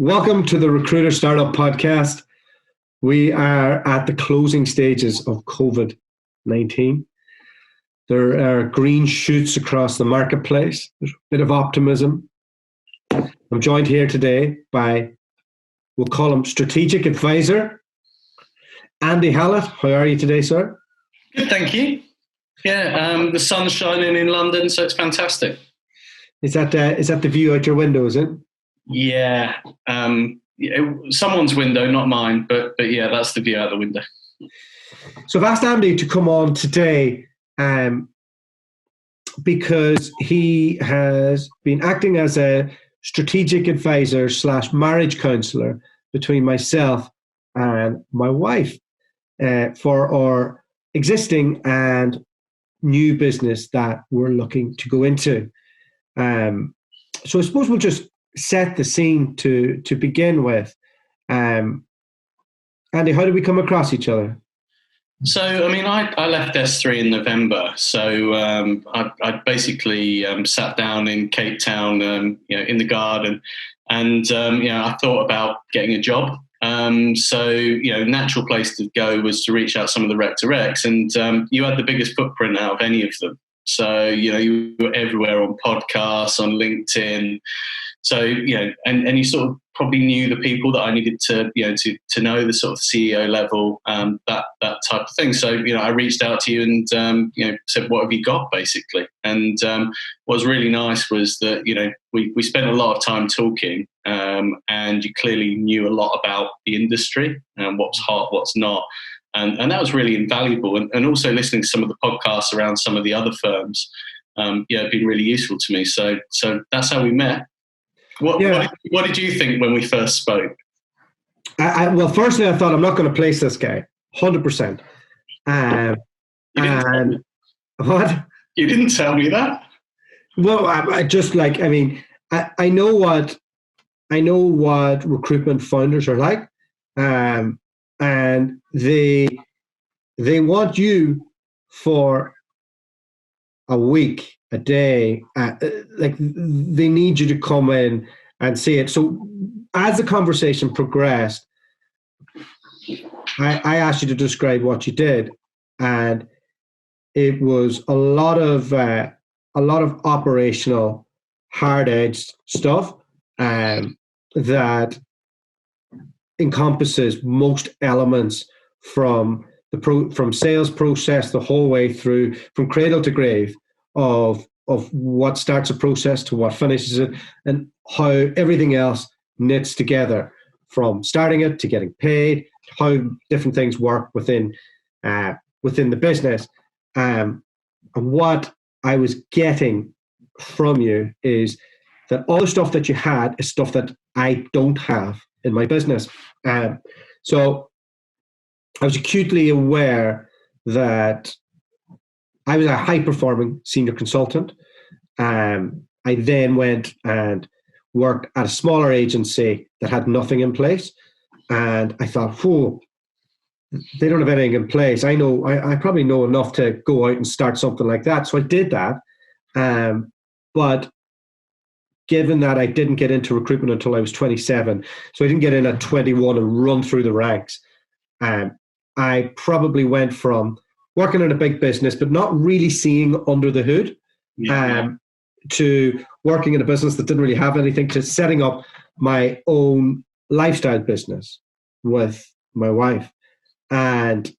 Welcome to the Recruiter Startup Podcast. We are at the closing stages of COVID-19. There are green shoots across the marketplace. There's a bit of optimism. I'm joined here today by, we'll call him strategic advisor, Andy Hallett. How are you today, sir? Good, thank you. Yeah, the sun's shining in London, so it's fantastic. Is that the view out your window, is it? Yeah, someone's window, not mine, but yeah, that's the view out the window. So I've asked Andy to come on today because he has been acting as a strategic advisor / marriage counsellor between myself and my wife for our existing and new business that we're looking to go into. So I suppose we'll just set the scene to begin with. Andy, how did we come across each other? So, I left S3 in November. So I basically sat down in Cape Town, in the garden, and I thought about getting a job. Natural place to go was to reach out some of the rec to recs, and you had the biggest footprint out of any of them. So, you were everywhere on podcasts, on LinkedIn. So, and you sort of probably knew the people that I needed to know, the sort of CEO level, that type of thing. So, I reached out to you and, said, what have you got, basically? And what was really nice was that, we spent a lot of time talking, and you clearly knew a lot about the industry and what's hot, what's not. And that was really invaluable. And also listening to some of the podcasts around some of the other firms, have been really useful to me. So that's how we met. What did you think when we first spoke? Well, firstly, I thought I'm not going to place this guy, 100%. What? You didn't tell me that. Well, I know what recruitment founders are like, and they want you for a week, a day, they need you to come in and see it. So as the conversation progressed, I asked you to describe what you did, and it was a lot of operational, hard-edged stuff that encompasses most elements from sales process the whole way through, from cradle to grave, of what starts a process to what finishes it, and how everything else knits together, from starting it to getting paid, how different things work within the business. And what I was getting from you is that all the stuff that you had is stuff that I don't have in my business. So I was acutely aware that I was a high-performing senior consultant. I then went and worked at a smaller agency that had nothing in place. And I thought, they don't have anything in place. I probably know enough to go out and start something like that. So I did that. But given that I didn't get into recruitment until I was 27, so I didn't get in at 21 and run through the ranks, I probably went from working in a big business but not really seeing under the hood, to working in a business that didn't really have anything, to setting up my own lifestyle business with my wife. And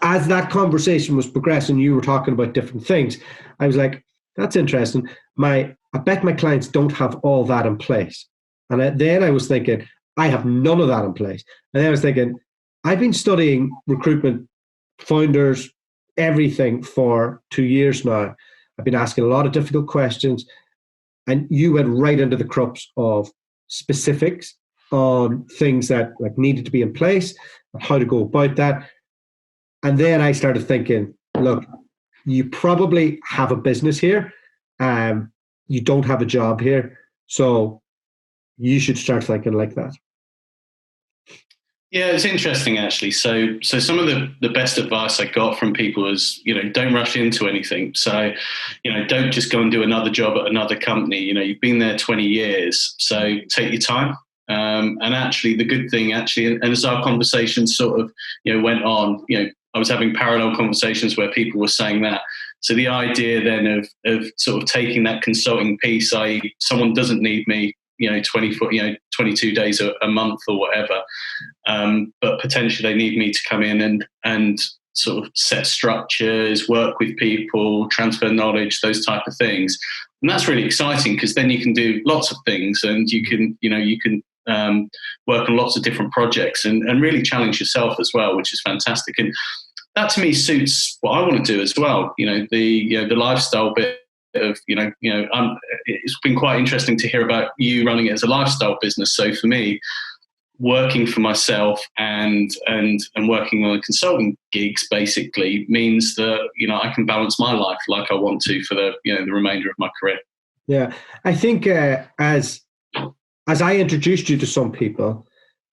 as that conversation was progressing, you were talking about different things. I was like, that's interesting. I bet my clients don't have all that in place. And then I was thinking, I have none of that in place. And then I was thinking, I've been studying recruitment, founders, everything for 2 years now. I've been asking a lot of difficult questions, and you went right into the crux of specifics on things that needed to be in place and how to go about that. And then I started thinking, look, you probably have a business here. You don't have a job here. So you should start thinking like that. Yeah, it's interesting actually. So some of the best advice I got from people is, don't rush into anything. So, don't just go and do another job at another company. You've been there 20 years, so take your time. And actually, the good thing actually, and as our conversation sort of, went on, I was having parallel conversations where people were saying that. So the idea then of sort of taking that consulting piece, i.e., someone doesn't need me, 22 days a month or whatever. But potentially they need me to come in and sort of set structures, work with people, transfer knowledge, those type of things. And that's really exciting because then you can do lots of things and you can work on lots of different projects and really challenge yourself as well, which is fantastic. And that to me suits what I want to do as well. The lifestyle bit of, it's been quite interesting to hear about you running it as a lifestyle business. So for me, working for myself and working on consulting gigs basically means that I can balance my life like I want to for the remainder of my career. Yeah, I think as I introduced you to some people,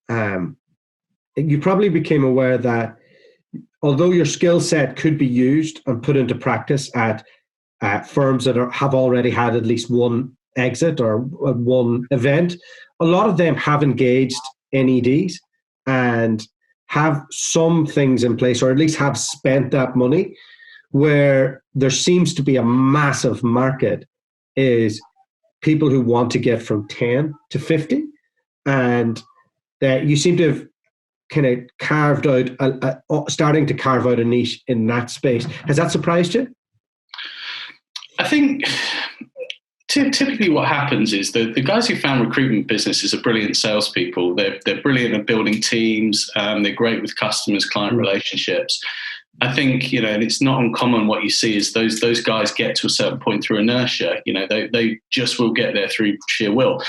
you probably became aware that although your skill set could be used and put into practice at firms that have already had at least one exit or one event, a lot of them have engaged NEDs and have some things in place, or at least have spent that money. Where there seems to be a massive market is people who want to get from 10 to 50, and that you seem to have kind of carved out, starting to carve out a niche in that space. Has that surprised you? I think typically what happens is the guys who found recruitment businesses are brilliant salespeople. They're brilliant at building teams. They're great with customers, client relationships. I think, and it's not uncommon what you see is those guys get to a certain point through inertia. They just will get there through sheer will.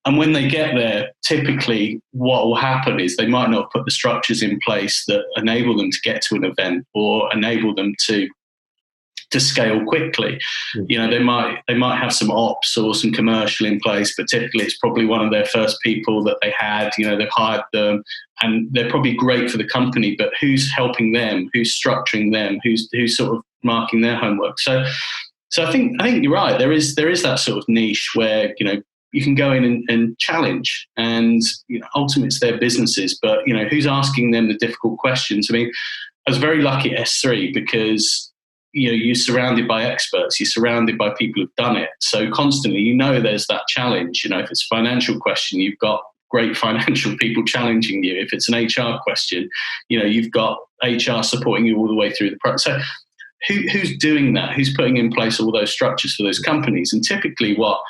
And when they get there, typically what will happen is they might not put the structures in place that enable them to get to an event or enable them to scale quickly. They might have some ops or some commercial in place, but typically it's probably one of their first people that they had. They've hired them, and they're probably great for the company. But who's helping them? Who's structuring them? Who's sort of marking their homework? So I think you're right. There is that sort of niche where you can go in and challenge, and ultimately it's their businesses. But who's asking them the difficult questions? I mean, I was very lucky at S3 because you're surrounded by experts, you're surrounded by people who've done it. So constantly, there's that challenge. If it's a financial question, you've got great financial people challenging you. If it's an HR question, you've got HR supporting you all the way through the process. So who's doing that? Who's putting in place all those structures for those companies? And typically what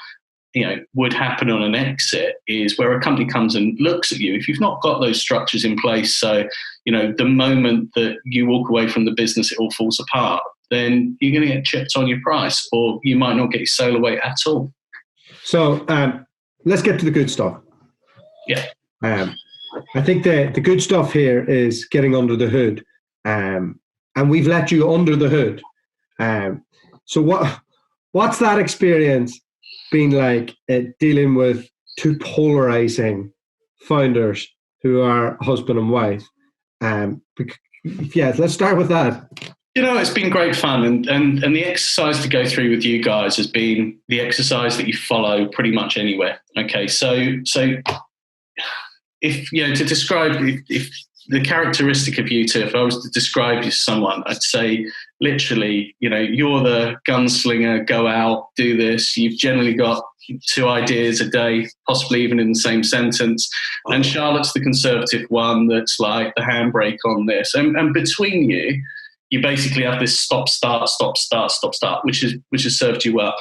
would happen on an exit is where a company comes and looks at you. If you've not got those structures in place, so the moment that you walk away from the business, it all falls apart, then you're going to get chipped on your price, or you might not get your sale away at all. So let's get to the good stuff. Yeah. I think the good stuff here is getting under the hood, and we've let you under the hood. So what's that experience been like dealing with two polarizing founders who are husband and wife? Yeah, let's start with that. It's been great fun, and the exercise to go through with you guys has been the exercise that you follow pretty much anywhere. Okay, so if to describe if the characteristic of you two, if I was to describe you to someone, I'd say literally, you're the gunslinger, go out, do this. You've generally got 2 ideas a day, possibly even in the same sentence. And Charlotte's the conservative one that's like the handbrake on this. And between you basically have this stop, start, which has served you well.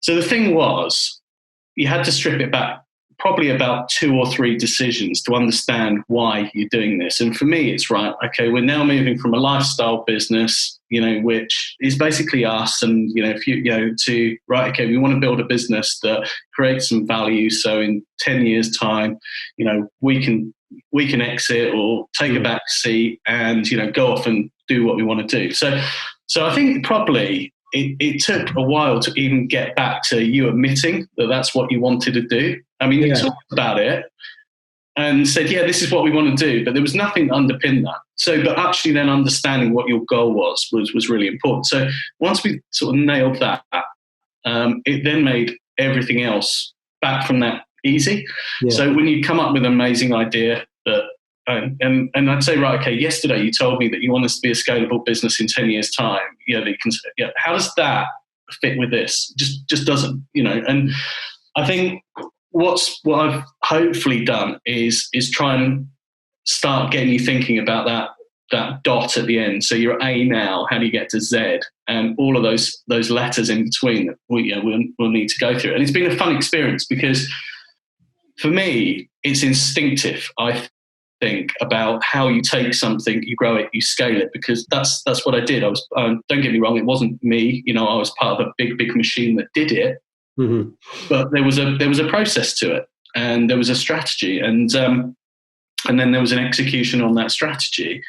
So the thing was, you had to strip it back probably about 2 or 3 decisions to understand why you're doing this. And for me, it's right. Okay, we're now moving from a lifestyle business, which is basically us, and to right. Okay, we want to build a business that creates some value. So in 10 years' time, we can exit or take a back seat and go off and do what we want to do. So I think probably it took a while to even get back to you admitting that that's what you wanted to do. I mean, you talked about it, and said, yeah, this is what we want to do, but there was nothing to underpin that. So, but actually then understanding what your goal was really important. So once we sort of nailed that, it then made everything else back from that easy. Yeah. So when you come up with an amazing idea that, and I'd say, right, okay, yesterday you told me that you want us to be a scalable business in 10 years time. How does that fit with this? Just doesn't, and I think what I've hopefully done is try and start getting you thinking about that dot at the end. So you're A now, how do you get to Z? And all of those letters in between that we'll need to go through. And it's been a fun experience because for me, it's instinctive, I think, about how you take something, you grow it, you scale it, because that's what I did. I was, don't get me wrong, it wasn't me. I was part of a big machine that did it. Mm-hmm. But there was a process to it, and there was a strategy, and then there was an execution on that strategy.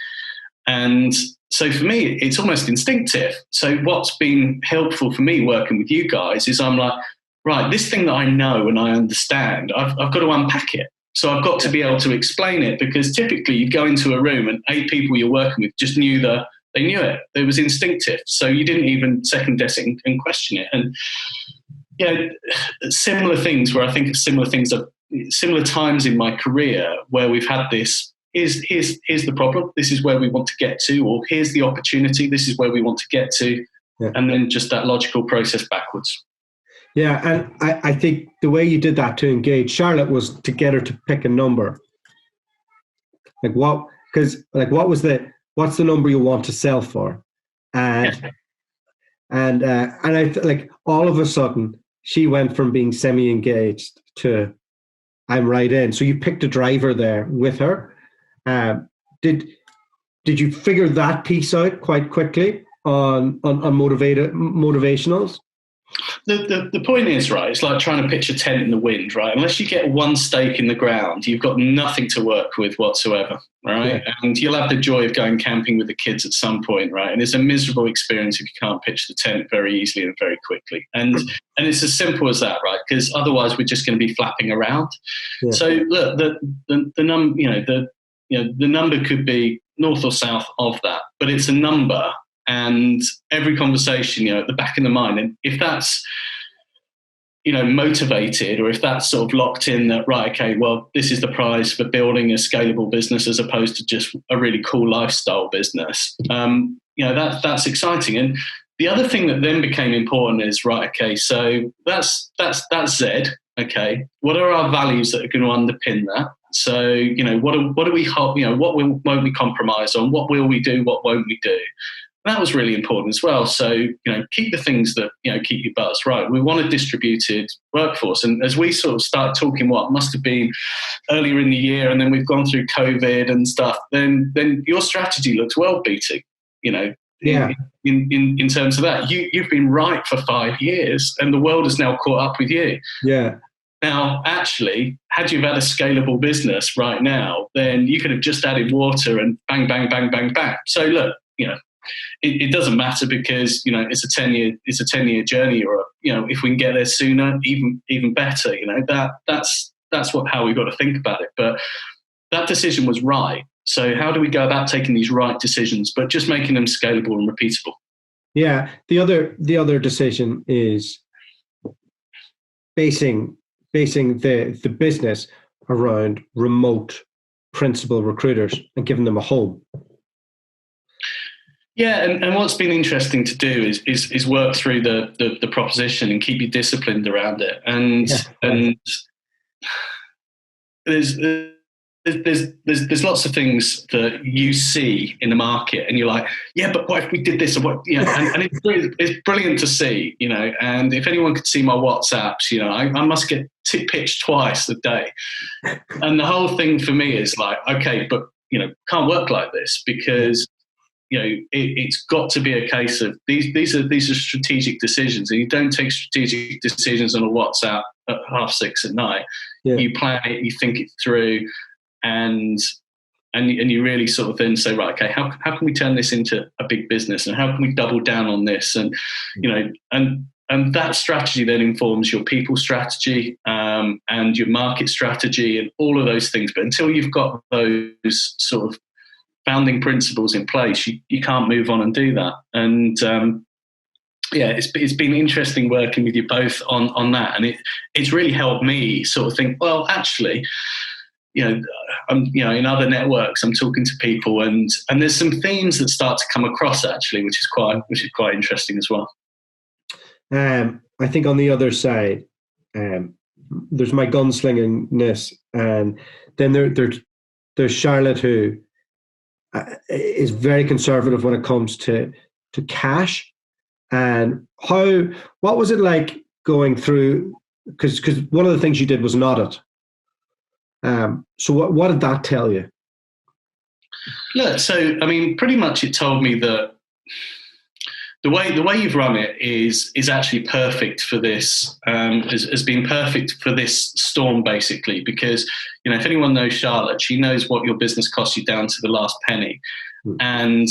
And so for me, it's almost instinctive. So what's been helpful for me working with you guys is I'm like, right, this thing that I know and I understand, I've got to unpack it. So I've got to be able to explain it, because typically you'd go into a room and 8 people you're working with just knew they knew it. It was instinctive. So you didn't even second guess it and question it. And similar things where I think of similar times in my career where we've had this, here's the problem, this is where we want to get to, or here's the opportunity, this is where we want to get to, and then just that logical process backwards. Yeah, and I think the way you did that to engage Charlotte was to get her to pick a number. What's the number you want to sell for? And I like all of a sudden she went from being semi-engaged to I'm right in. So you picked a driver there with her. Did you figure that piece out quite quickly on motivationals? The point is, right, it's like trying to pitch a tent in the wind, right? Unless you get one stake in the ground, you've got nothing to work with whatsoever, right? Yeah. And you'll have the joy of going camping with the kids at some point, right? And it's a miserable experience if you can't pitch the tent very easily and very quickly. And it's as simple as that, right? Because otherwise we're just going to be flapping around. Yeah. So look, the number could be north or south of that, but it's a number. And every conversation, at the back of the mind, and if that's, motivated, or if that's sort of locked in that, right, okay, well, this is the prize for building a scalable business as opposed to just a really cool lifestyle business, that's exciting. And the other thing that then became important is, right, okay, so that's Z, okay, what are our values that are going to underpin that? So, what do we hope, what won't we compromise on? What will we do? What won't we do? That was really important as well. So, keep the things that, keep your butts right. We want a distributed workforce. And as we sort of start talking what must have been earlier in the year, and then we've gone through COVID and stuff, then your strategy looks well beating, in terms of that. You've been right for 5 years and the world has now caught up with you. Yeah. Now, actually, had you had a scalable business right now, then you could have just added water and bang, bang, bang, bang, bang. So look, it doesn't matter, because it's a 10-year journey, or if we can get there sooner, even better. That's how we've got to think about it. But that decision was right. So how do we go about taking these right decisions, but just making them scalable and repeatable? Yeah, the other decision is basing the business around remote principal recruiters and giving them a home. Yeah, and what's been interesting to do is work through the proposition and keep you disciplined around it. And there's lots of things that you see in the market, and you're like, yeah, but what if we did this? Or what? And it's brilliant to see, And if anyone could see my WhatsApps, I must get pitched twice a day. And the whole thing for me is like, okay, but can't work like this, because it's got to be a case of these are strategic decisions, and you don't take strategic decisions on a WhatsApp at 6:30 at night. Yeah. You plan it, you think it through, and you really sort of then say, right, okay, how can we turn this into a big business, and how can we double down on this, and and that strategy then informs your people strategy and your market strategy and all of those things. But until you've got those sort of founding principles in place, you can't move on and do that. And it's been interesting working with you both on that, and it's really helped me sort of think, well, actually, I'm in other networks, I'm talking to people, and there's some themes that start to come across actually, which is quite interesting as well. I think on the other side, there's my gunslingingness, and then there's Charlotte, who is very conservative when it comes to cash. And what was it like going through? Because one of the things you did was an audit. So what did that tell you? Look, so I mean, pretty much it told me that the way you've run it is actually perfect for this. Has been perfect for this storm, basically, because if anyone knows Charlotte, she knows what your business costs you down to the last penny. And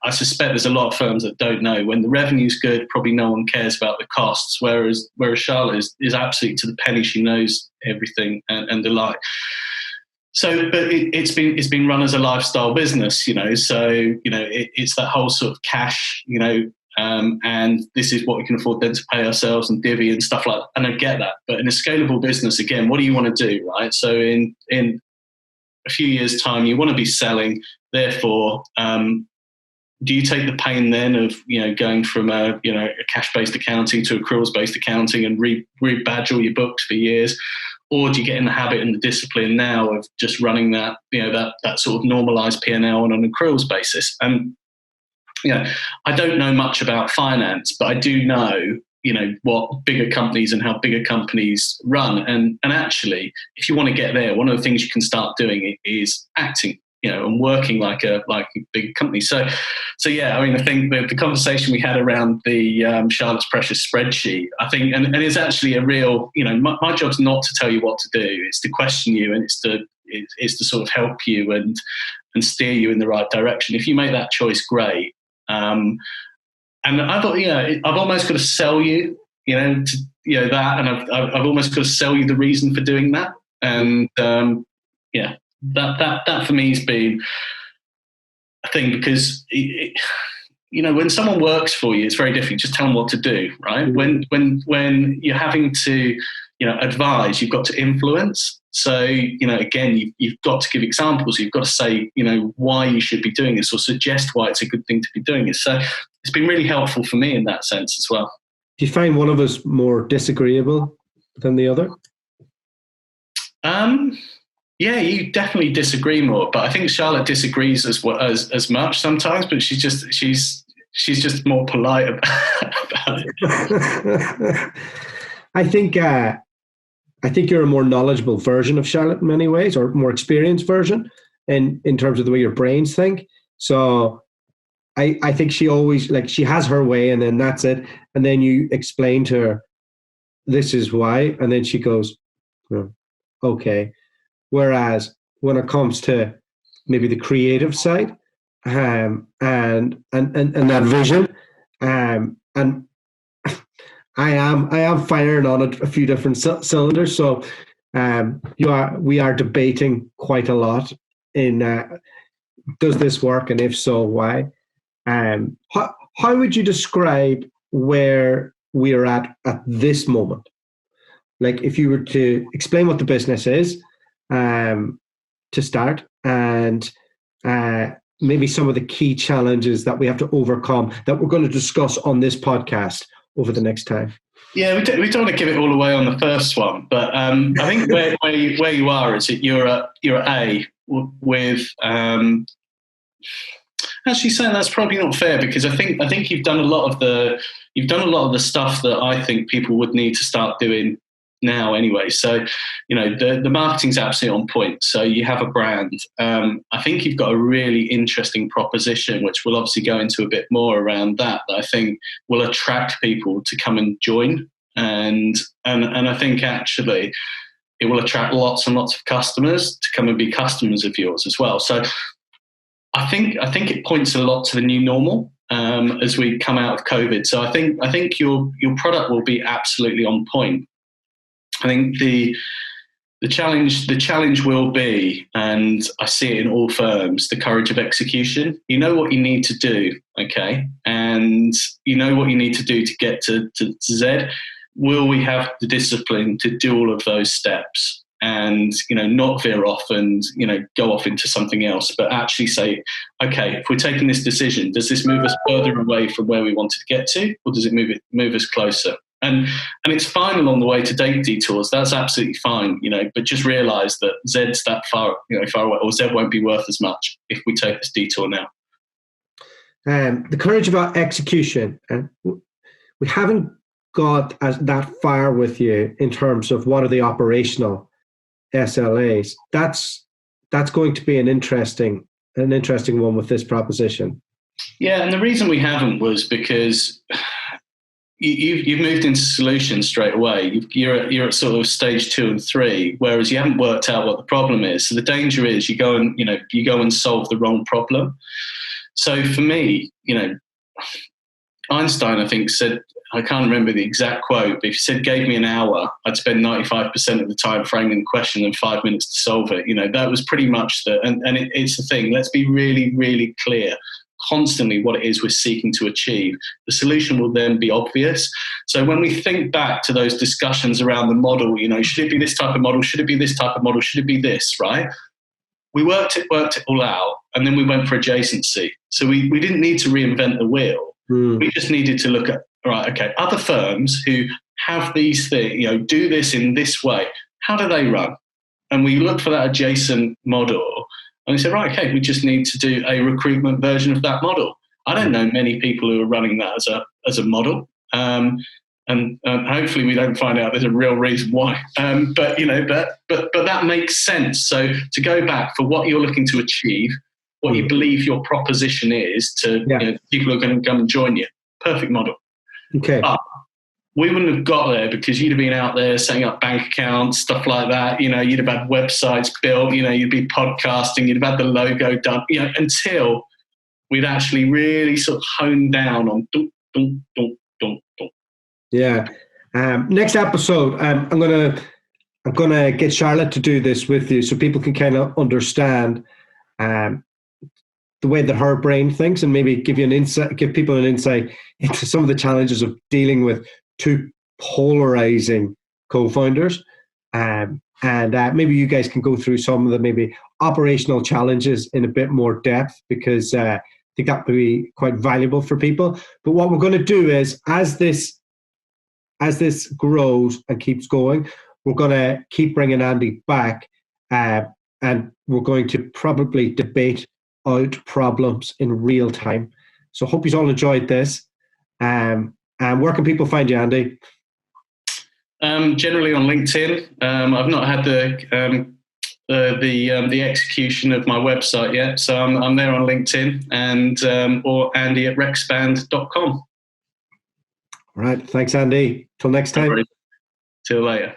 I suspect there's a lot of firms that don't know. When the revenue's good, probably no one cares about the costs. Whereas Charlotte is absolutely to the penny. She knows everything and the like. So, but it's been run as a lifestyle business, So it's that whole sort of cash, and this is what we can afford then to pay ourselves and divvy and stuff like that. And I get that, but in a scalable business, again, what do you want to do, right? So in a few years' time, you want to be selling. Therefore, do you take the pain then of going from a cash-based accounting to accruals-based accounting and rebadge all your books for years, or do you get in the habit and the discipline now of just running that that sort of normalised P&L on an accruals basis? And I don't know much about finance, but I do know what bigger companies and how bigger companies run. And actually, if you want to get there, one of the things you can start doing is acting, and working like a big company. So yeah, I mean, I think the conversation we had around the Charlotte's Precious spreadsheet, I think, and it's actually a real, my job's not to tell you what to do. It's to question you, and it's to sort of help you and steer you in the right direction. If you make that choice, great. And I thought, I've almost got to sell you, that, and I've almost got to sell you the reason for doing that. And that for me has been a thing, because when someone works for you, it's very different. Just tell them what to do, right? Mm-hmm. When you're having to advise, you've got to influence. So again, you've got to give examples. You've got to say why you should be doing this, or suggest why it's a good thing to be doing it. So it's been really helpful for me in that sense as well. Do you find one of us more disagreeable than the other? Yeah, you definitely disagree more, but I think Charlotte disagrees as much sometimes. But she's just more polite about it. I think you're a more knowledgeable version of Charlotte in many ways, or more experienced version in terms of the way your brains think. So I think she always, she has her way, and then that's it. And then you explain to her, this is why, and then she goes, oh, okay. Whereas when it comes to maybe the creative side, and that vision, and I am firing on a few different cylinders. So we are debating quite a lot in does this work, and if so, why? How would you describe where we are at this moment? Like, if you were to explain what the business is, to start, and maybe some of the key challenges that we have to overcome that we're going to discuss on this podcast over the next time. Yeah, we don't want to give it all away on the first one, but I think where you are is that you're at A with. Actually, saying that's probably not fair, because I think you've done a lot of the stuff that I think people would need to start doing now anyway. So the marketing's absolutely on point. So you have a brand. I think you've got a really interesting proposition, which we'll obviously go into a bit more around that I think will attract people to come and join, and I think actually it will attract lots and lots of customers to come and be customers of yours as well. So I think it points a lot to the new normal. as we come out of COVID. So I think your product will be absolutely on point. I think the challenge will be, and I see it in all firms, the courage of execution. You know what you need to do, okay, and you know what you need to do to get to Z. Will we have the discipline to do all of those steps and, not veer off and, go off into something else, but actually say, okay, if we're taking this decision, does this move us further away from where we wanted to get to, or does it move us closer? And it's fine along the way to take detours. That's absolutely fine, but just realize that Z's that far away, or Z won't be worth as much if we take this detour now. The courage about execution. We haven't got that far with you in terms of what are the operational SLAs. That's going to be an interesting one with this proposition. Yeah, and the reason we haven't was because you've moved into solutions straight away. You're at sort of stage 2 and 3, whereas you haven't worked out what the problem is. So the danger is you go and solve the wrong problem. So for me, Einstein, I think, said, I can't remember the exact quote, but if he said, gave me an hour, I'd spend 95% of the time framing the question and 5 minutes to solve it. That was pretty much it's the thing. Let's be really, really clear constantly what it is we're seeking to achieve. The solution will then be obvious. So when we think back to those discussions around the model, should it be this type of model? Should it be this type of model? Should it be this, right? We worked it all out, and then we went for adjacency. So we didn't need to reinvent the wheel. We just needed to look at, right, okay, other firms who have these things, do this in this way, how do they run? And we looked for that adjacent model, and we said, right, okay, we just need to do a recruitment version of that model. I don't know many people who are running that as a model. And hopefully we don't find out there's a real reason why. But that makes sense. So to go back for what you're looking to achieve, what you believe your proposition is to people who are going to come and join you. Perfect model. Okay. But we wouldn't have got there because you'd have been out there setting up bank accounts, stuff like that. You'd have had websites built, you'd be podcasting, you'd have had the logo done, until we'd actually really sort of honed down on Yeah. Next episode, I'm gonna get Charlotte to do this with you so people can kind of understand the way that her brain thinks, and maybe give people an insight into some of the challenges of dealing with two polarizing co-founders. And maybe you guys can go through some of the maybe operational challenges in a bit more depth, because I think that would be quite valuable for people. But what we're going to do is, as this grows and keeps going, we're going to keep bringing Andy back, and we're going to probably debate out problems in real time. So hope you all enjoyed this. And where can people find you, Andy? Generally on LinkedIn. I've not had the execution of my website yet, so I'm there on LinkedIn, and or Andy@rexband.com. All right. Thanks, Andy. Till next time. See you later.